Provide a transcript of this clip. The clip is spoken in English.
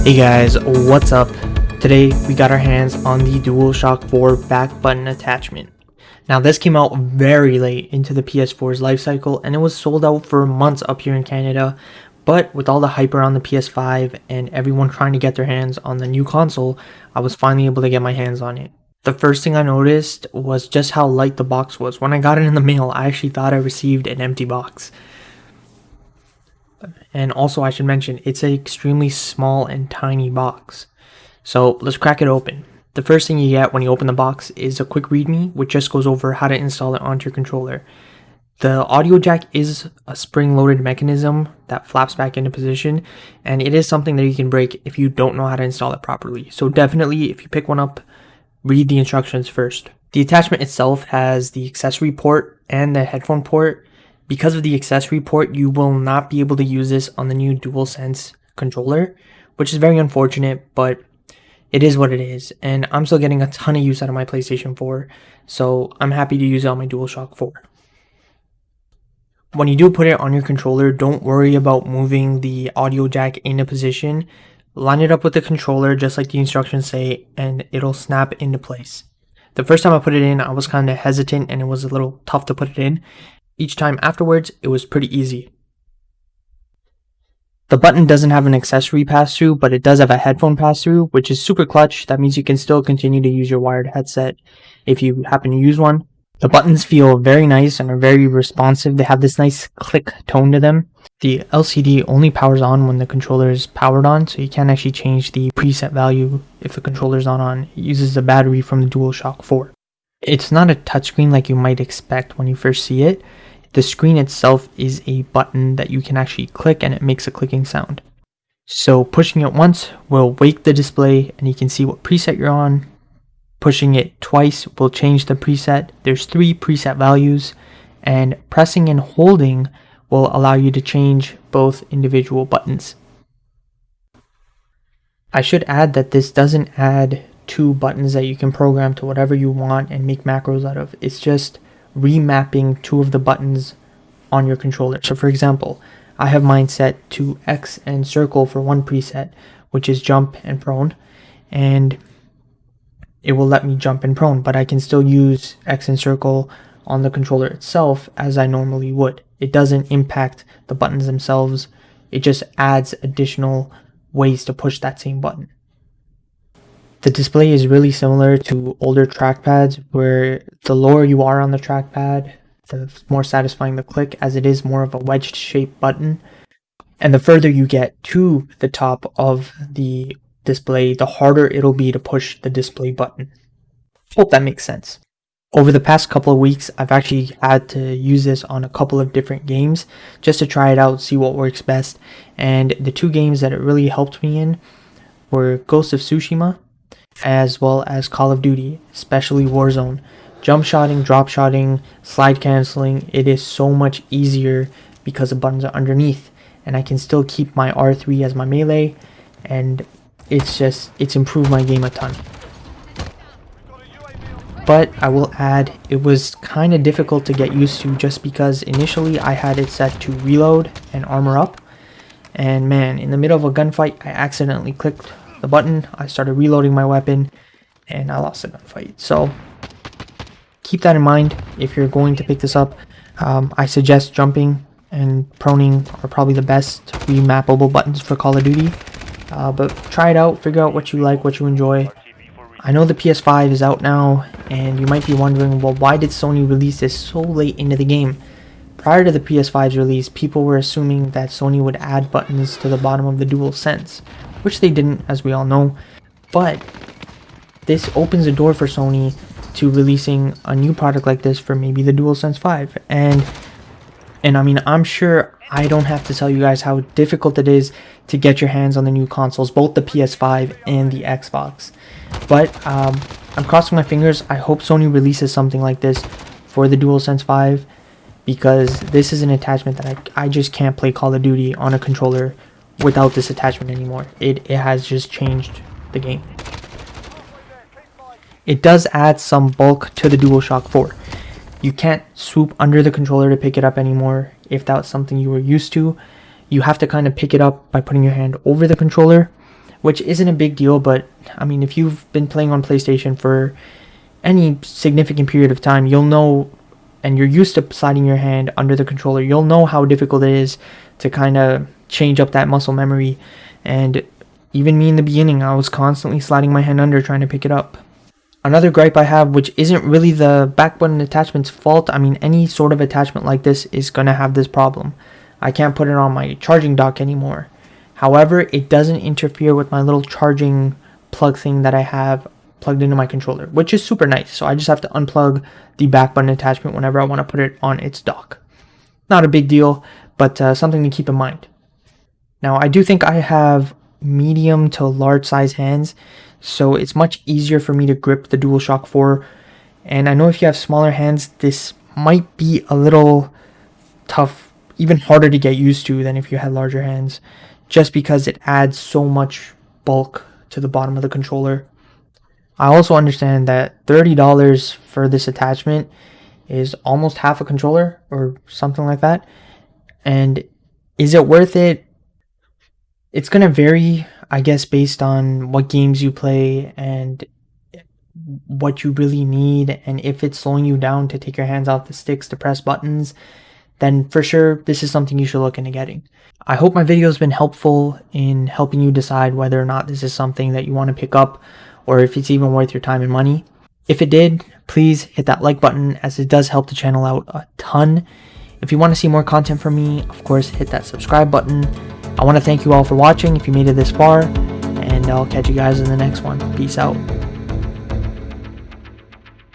Hey guys, what's up? Today we got our hands on the DualShock 4 back button attachment. Now this came out very late into the PS4's life cycle and it was sold out for months up here in Canada, but with all the hype around the PS5 and everyone trying to get their hands on the new console, I was finally able to get my hands on it. The first thing I noticed was just how light the box was. When I got it in the mail, I actually thought I received an empty box. And also I should mention, it's an extremely small and tiny box. So let's crack it open. The first thing you get when you open the box is a quick readme, which just goes over how to install it onto your controller. The audio jack is a spring-loaded mechanism that flaps back into position, and it is something that you can break if you don't know how to install it properly. So definitely, if you pick one up, read the instructions first. The attachment itself has the accessory port and the headphone port. Because of the accessory port, you will not be able to use this on the new DualSense controller, which is very unfortunate, but it is what it is. And I'm still getting a ton of use out of my PlayStation 4, so I'm happy to use it on my DualShock 4. When you do put it on your controller, don't worry about moving the audio jack into position. Line it up with the controller just like the instructions say, and it'll snap into place. The first time I put it in, I was kind of hesitant and it was a little tough to put it in. Each time afterwards, it was pretty easy. The button doesn't have an accessory pass-through, but it does have a headphone pass-through, which is super clutch. That means you can still continue to use your wired headset if you happen to use one. The buttons feel very nice and are very responsive. They have this nice click tone to them. The LCD only powers on when the controller is powered on, so you can't actually change the preset value if the controller is not on. It uses the battery from the DualShock 4. It's not a touchscreen like you might expect when you first see it. The screen itself is a button that you can actually click and it makes a clicking sound. So pushing it once will wake the display and you can see what preset you're on. Pushing it twice will change the preset. There's 3 preset values, and pressing and holding will allow you to change both individual buttons. I should add that this doesn't add 2 buttons that you can program to whatever you want and make macros out of. It's just remapping 2 of the buttons on your controller. So for example, I have mine set to X and circle for one preset, which is jump and prone, and it will let me jump and prone, but I can still use X and circle on the controller itself as I normally would. It doesn't impact the buttons themselves, it just adds additional ways to push that same button. The display is really similar to older trackpads, where the lower you are on the trackpad, the more satisfying the click, as it is more of a wedged shaped button. And the further you get to the top of the display, the harder it'll be to push the display button. Hope that makes sense. Over the past couple of weeks, I've actually had to use this on a couple of different games just to try it out, see what works best. And the 2 games that it really helped me in were Ghost of Tsushima as well as Call of Duty, especially Warzone. Jump shotting, drop shotting, slide canceling, it is so much easier because the buttons are underneath, and I can still keep my R3 as my melee, and it's improved my game a ton. But I will add, it was kind of difficult to get used to just because initially I had it set to reload and armor up, and man, in the middle of a gunfight I accidentally clicked the button, I started reloading my weapon, and I lost the gunfight. So keep that in mind if you're going to pick this up. I suggest jumping and proning are probably the best remappable buttons for Call of Duty. But try it out, figure out what you like, what you enjoy. I know the PS5 is out now, and you might be wondering, well, why did Sony release this so late into the game? Prior to the PS5's release, people were assuming that Sony would add buttons to the bottom of the DualSense, which they didn't, as we all know, but this opens the door for Sony to releasing a new product like this for maybe the DualSense 5, and I mean, I'm sure I don't have to tell you guys how difficult it is to get your hands on the new consoles, both the PS5 and the Xbox, but I'm crossing my fingers. I hope Sony releases something like this for the DualSense 5, because this is an attachment that I just can't play Call of Duty on a controller without this attachment anymore. It has just changed the game. It does add some bulk to the DualShock 4. You can't swoop under the controller to pick it up anymore if that's something you were used to. You have to kind of pick it up by putting your hand over the controller, which isn't a big deal, but I mean, if you've been playing on PlayStation for any significant period of time, you'll know, and you're used to sliding your hand under the controller, you'll know how difficult it is to kind of change up that muscle memory. And even me in the beginning, I was constantly sliding my hand under trying to pick it up. Another gripe I have, which isn't really the back button attachment's fault, I mean, any sort of attachment like this is going to have this problem. I can't put it on my charging dock anymore. However, it doesn't interfere with my little charging plug thing that I have plugged into my controller, which is super nice. So I just have to unplug the back button attachment whenever I want to put it on its dock. Not a big deal, but something to keep in mind. Now, I do think I have medium to large size hands, so it's much easier for me to grip the DualShock 4. And I know if you have smaller hands, this might be a little tough, even harder to get used to than if you had larger hands, just because it adds so much bulk to the bottom of the controller. I also understand that $30 for this attachment is almost half a controller or something like that. And is it worth it? It's going to vary, I guess, based on what games you play and what you really need. And if it's slowing you down to take your hands off the sticks to press buttons, then for sure, this is something you should look into getting. I hope my video has been helpful in helping you decide whether or not this is something that you want to pick up, or if it's even worth your time and money. If it did, please hit that like button, as it does help the channel out a ton. If you want to see more content from me, of course, hit that subscribe button. I want to thank you all for watching if you made it this far, and I'll catch you guys in the next one. Peace out.